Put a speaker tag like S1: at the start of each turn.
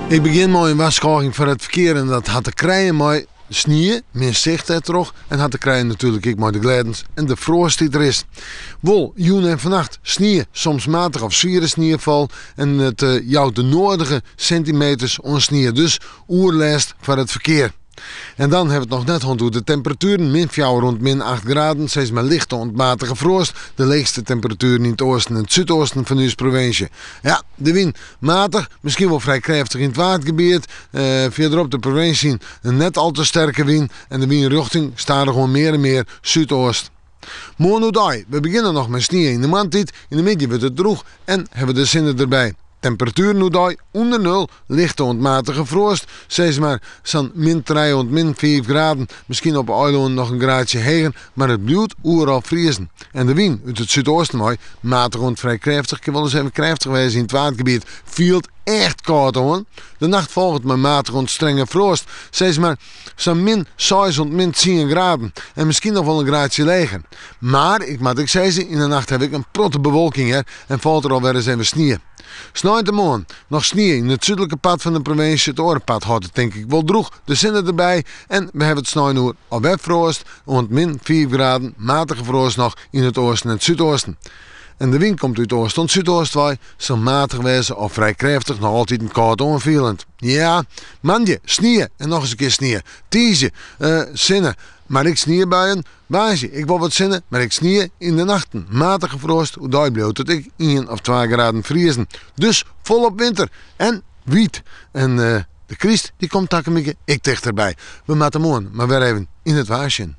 S1: Ik begin met een waarschuwing voor het verkeer en dat had te krijgen met sneeuw, min zicht er toch, en had te krijgen natuurlijk ik met de gledens en de frost die er is. Wol, joen en vannacht sneeuw, soms matig of zware sneeuwval en het jouwt de nodige centimeters on sneeuw, dus oerlijst voor het verkeer. En dan hebben we het nog net rond de temperaturen. Min 4 rond min 8 graden. Steeds maar lichte ontmatige frost. De leegste temperaturen in het oosten en het zuidoosten van uw provincie. Ja, de wind matig. Misschien wel vrij krachtig in het watergebied. Verderop de provincie een net al te sterke wind. En de windrichting staat er gewoon meer en meer zuidoost. Morgen we beginnen nog met sneeuw in de maandtijd. In de middag wordt het droog en hebben we de zinnen erbij. Temperatuur nu daar onder 0, lichte ontmatige frost. Zeg maar zo'n min 3 tot min 5 graden. Misschien op eiland nog een graadje hegen, maar het blijft overal vriezen. En de wind uit het zuidoosten mooi, matig rond vrij krachtig. Ik kan wel eens even krachtig wezen in het watergebied. Viel echt koud hoor. De nacht volgt met matig rond strenge frost. Zeg maar zo'n min 6 tot min 10 graden. En misschien nog wel een graadje leger. Maar ik zeggen, in de nacht heb ik een protte bewolking hè, en valt er alweer eens even sneeuw. S'nachts morgen nog sneeuw in het zuidelijke pad van de provincie. Het orenpad houdt het denk ik wel droeg. De zinnen erbij. En we hebben het s'nachts nu op webfrost. Rond min 4 graden. Matige frost nog in het oosten en het zuidoosten. En de wind komt uit oost tot zuidoost. Zo matig wezen of vrij krachtig. Nog altijd een koud onvervelend. Ja, mandje, sneeuw. En nog eens een keer sneeuw. Tiesje, zinnen. Maar ik sneeuwbuien. Baasje, ik wil wat zinnen, maar ik sneeuw in de nachten. Matige frost, hoe daar blijft dat ik 1 of 2 graden vriezen. Dus volop winter. En wiet. En de Christ die komt takken ik dichterbij. We maken morgen maar weer even in het waarsje.